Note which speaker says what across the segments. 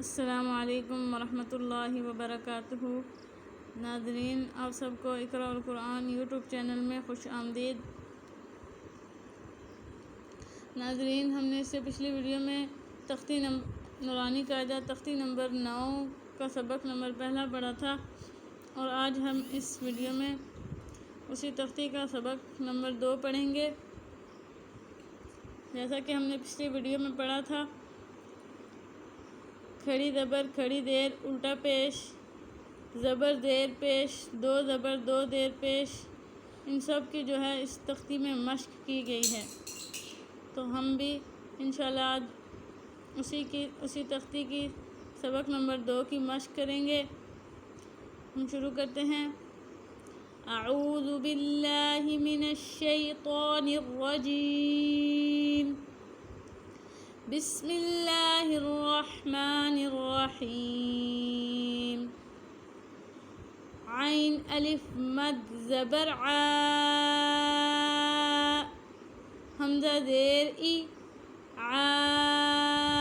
Speaker 1: السلام علیکم ورحمۃ اللہ وبرکاتہ۔ ناظرین، آپ سب کو اقرا القرآن یوٹیوب چینل میں خوش آمدید۔ ناظرین، ہم نے اس سے پچھلی ویڈیو میں نورانی قاعدہ تختی نمبر 9 کا سبق نمبر پہلا پڑھا تھا، اور آج ہم اس ویڈیو میں اسی تختی کا سبق نمبر 2 پڑھیں گے۔ جیسا کہ ہم نے پچھلی ویڈیو میں پڑھا تھا، کھڑی زبر کھڑی دیر الٹا پیش، زبر دیر پیش، دو زبر دو دیر پیش، ان سب کی جو ہے اس تختی میں مشق کی گئی ہے۔ تو ہم بھی انشاءاللہ آج اسی تختی کی سبق نمبر 2 کی مشق کریں گے۔ ہم شروع کرتے ہیں۔ اعوذ باللہ من الشیطان الرجیم، بسم اللہ الرحمن الرحیم۔ عین الف مد زبر ع، حمزہ زیر ای، عائی،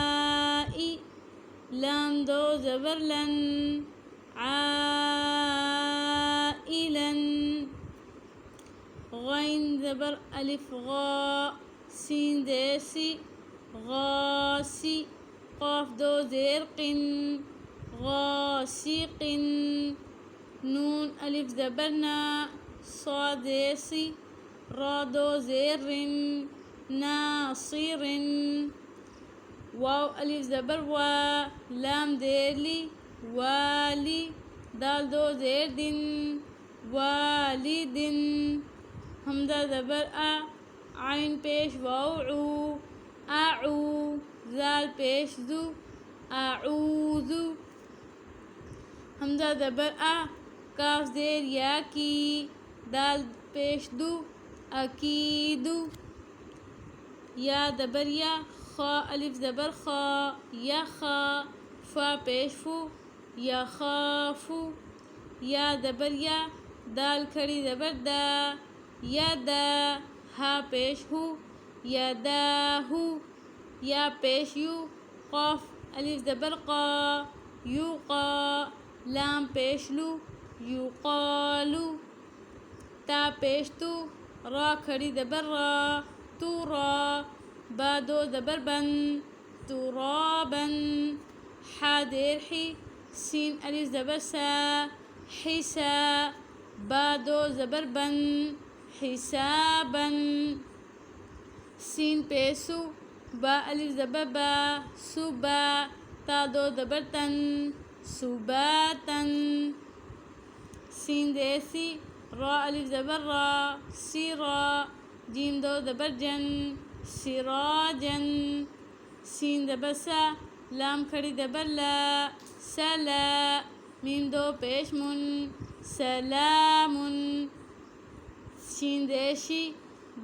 Speaker 1: لام دو زبر لن، عائلن، غین زبر الف غا، سین زیر سی، غاسی، قاف دو زیر قن، غاسقن، نون الف زبر نا، صاد زیر سی، را دو زیر رن، ناصرن، واو الف زبر وا، لام زیر لی، والی، دال دو زیر دن، والدن، حمزہ زبر آ، عین پیش واو عو، اعو، زال پیش زو، اعوذ، حمزہ زبر آ، کاف زیر یا کی، دال پیش دو، اکید، یا زبر یا، خا الف زبر خا، یخا، فا پیش فو، یخاف، یا زبر یا، دال کھڑی زبر دا، یدا، ہا پیش ہو، یداہ، یا پیش یو، قاف الف زبر قا، یوقا، لام پیش لو، یقالو، تا پیش تو، را کھڑی زبر را، تورا، با دو زبر بن، ترابن، حا زیر حی، سین الف زبر سا، حسا، با دو زبر بن، حسابن، سین پیسو، با الف زبر با، صبا، تا دو زبر تن، صباتن، سین زیر سی، را الف زبر را، سیرا، جیم دو زبر جن، سراجن، سین زبر سا، لام کھڑی زبر لا، سلا، میم دو پیش من، سلامن، شین زیر شی،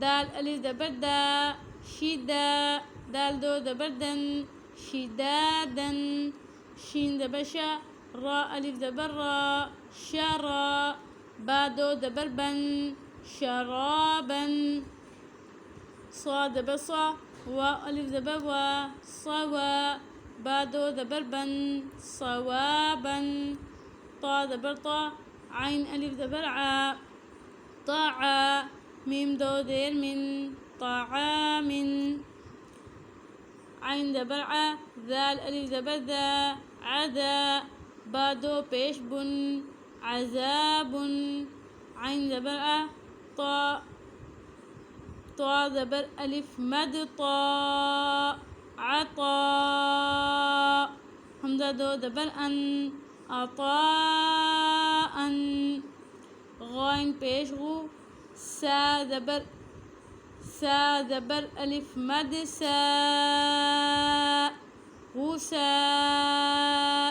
Speaker 1: دال الف زبر دا، شدا، دال دو زبر دن، شدادن، شین زبر شا، را الف زبر را، شرا، با دو زبر بن، شرابن، صاد زبر صا، واو الف زبر وا، صوا، با دو زبر بن، صوابن، طا زبر طا، عین الف زبر عا، طاعا، میم دو زیر من، طعامن، عین زبر ع، ذال الف زبر ذا، عذا، با دو پیش بن، عذابن، عین زبر ا، طا زبر الف مد طا، عطا، حمزہ دو زبر ان، عطاءن، غائن پیش غو، سا زبر الف مد سا، غساء،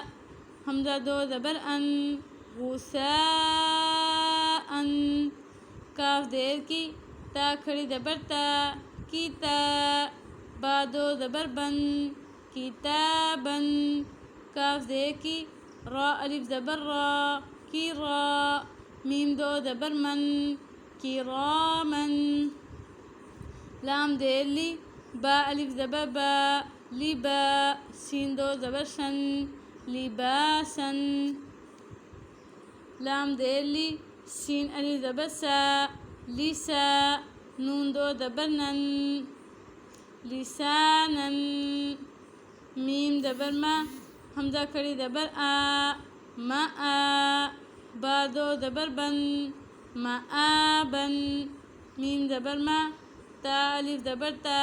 Speaker 1: حمزہ دو زبر ان، غساءن، کاف دیر کی، تا کھڑی زبر تا، کیتا، با دو زبر بن، کتابن، کاف زیر کی، را الف زبر را، کی را، میم دو زبر من، کرامن، لام زیر لی، با الف زبر با، لبا، سین دو زبر شن، لباسن. لام دیر لی، سین الف زبر سا، لسا، نون دو زبر نن، لسانن. میم زبر ما، حمزہ کھڑی زبر آ، ما آ. با دو زبر بن، ما آ بن. میم زبر ما، تا الف زبر تا،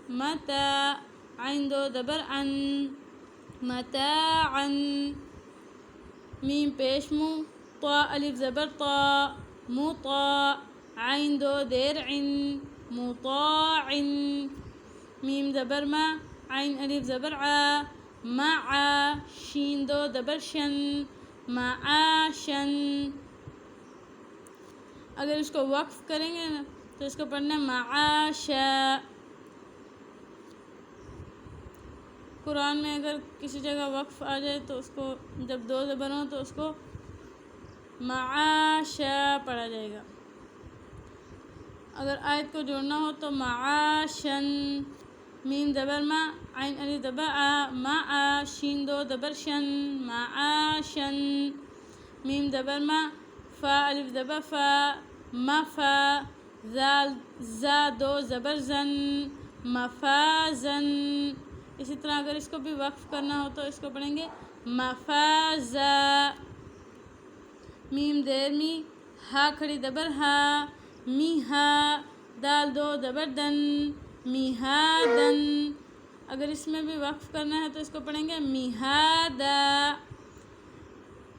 Speaker 1: متا. عین دو زبر ان، متاعن. میم پیش مو، طا الف زبر طا، مطاع. عین دو دیر عن، مطاعن. میم زبر ما، عین الف زبر عا، مع. شین دو زبر شن، معاشن. اگر اس کو وقف کریں گے نا تو اس کو پڑھنا معاشا. قرآن میں اگر کسی جگہ وقف آ جائے تو اس کو جب دو زبر ہوں تو اس کو معاشا پڑھا جائے گا. اگر آیت کو جوڑنا ہو تو معاشن. میم زبر ما، عین الف زبر آ، مع. شین دو زبر شن، معاشن. میم زبر ما، فا الف زبر فا، مفا. زا دو زبر زن، مفازن. اسی طرح اگر اس کو بھی وقف کرنا ہو تو اس کو پڑھیں گے مفازا. میم دیر می، ہا کھڑی زبر ہا، میہا. دال دو زبر دن، میہادن. اگر اس میں بھی وقف کرنا ہے تو اس کو پڑھیں گے میہادا.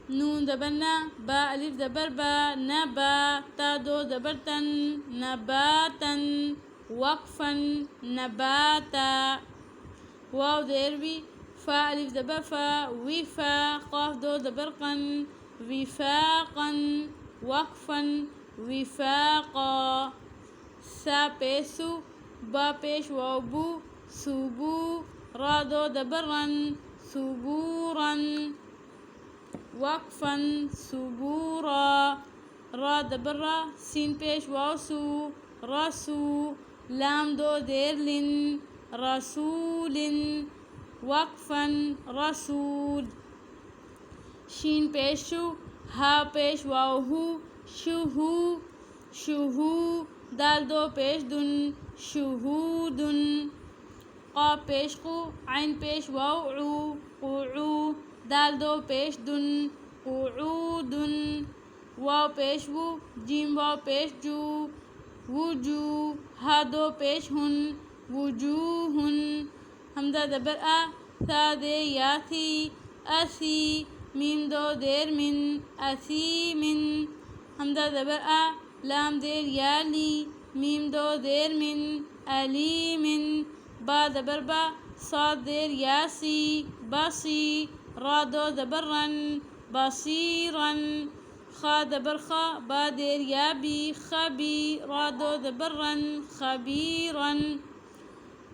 Speaker 1: نون زبر نا، با الف زبر با، نبا. تا دو زبر تن، نباتن. وقفن، نباتا. واو دیر وی، فا الف زبر فا، وفا. قاف دو زبر قن، وفاقن. وقفن، وفاقا. سا پیش سو، با پیش واو بو، سوبو. را دو زبر رن، سبورن. وقفن، سبورا. را زبر را، سین پیش واو سو، رسو. لام دو دیر لن، رسولن. وقفن، رسول. شین پیش شو، ہا پیش واو ہو، شہو. شہو. دال دو پیش دن، شہودن. قاف پیش قو، عین پیش واو عو، قعو. دال دو پیش دن، قعودن. واو پیش وو، جیم واو پیش جو، وجو. ہا دو پیش ہن، وجوہن. حمزہ زبر آ، ثا دے یا تھی، اسی. میم دو دیر من، اثیمن. حمزہ زبر آ، لام دیر یا لی، میم دو دیر من، علیمن. با زبر با، صاد دیر یا سی، بسی. را دو زبر رن، بصیرن. خا زبر خا، با دیر یا بی، خبی. را دو زبر رن، خبیرن.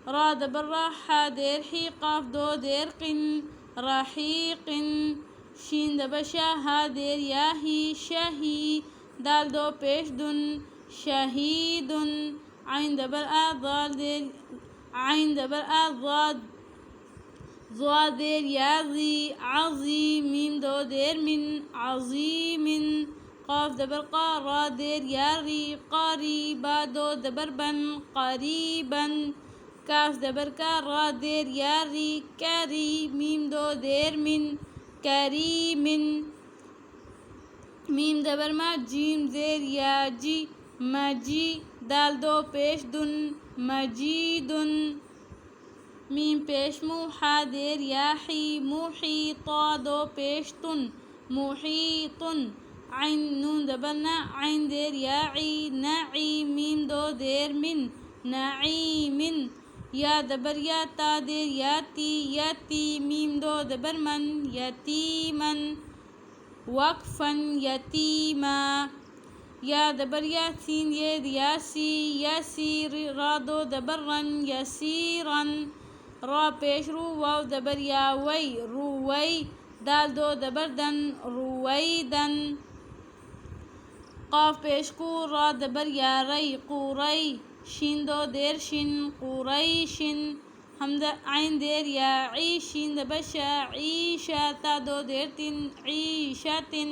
Speaker 1: را زبر را، حا دیر حی، قاف دو دیر قن، رحیقن. شین زبر شا، ہا دیر یا ہی، شہی. دال دو پیش دن، شہیدن. عین زبر آ، ضاد دیر، عین زبر آ، ضاد. ضا دیر یا ذی، عظی. میم دو دیر من، عظیمن. قاف زبر قا، را دیر یا ری، قاری. با دو زبر بن، قریبن. کاف زبر کا، را دیر یا ری، کری. میم دو دیر من، کریمن. میم زبر ما، جیم زیر یا جی، مجی. دال دو پیش دن، مجیدن. میم پیش مو، حا دیر یا حی، موحی. طا دو پیش تن، محیطن. عین نون زبر نا، عین دیر یا عی، نعی. میم دو دیر من، نعیمن. یا زبر یا، تا دیر یا تی، یتی. میم دو زبر من، یتیمن. وقفن، یتیما. یا زبر یا، سین دیر یا سی، یسیر. را دو زبر رن، یسیرن. را پیش رو، واو زبر یا وی، روی. دال دو زبر دن، رویدن. قاف پیش قو، را زبر یا ری، قوری. شین دو دیر شن، قریشن. حمزہ عین زیر یا، عی شین زبر شا، عیشا تا دو زیر تن، عیشاتن۔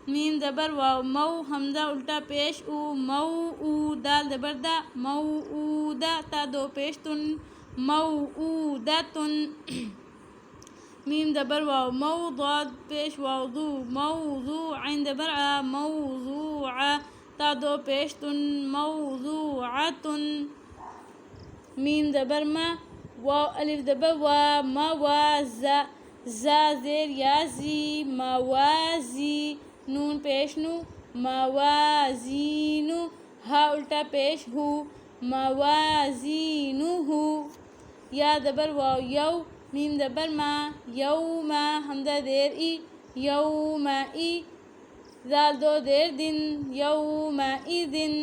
Speaker 1: میم زبر واو، مو حمزہ الٹا پیش او، موعو دال زبر دا، موعودہ تا دو پیش تن، موعودۃن۔ میم زبر واو، مو ضاد پیش واو ضو، موضوع عین زبر آ، موضوعہ تا دو پیش تن، موضوعۃن۔ میم زبر ما، واو الف زبر وا، موازا زا زیر یا زی، موازی نون پیش نو، موازینو ہا الٹا پیش ہو، موازینہ۔ یا زبر واو یو، میم زبر ما، یوما حمزہ زیر ای، یومئی زال دو زیر دن، یومئذن۔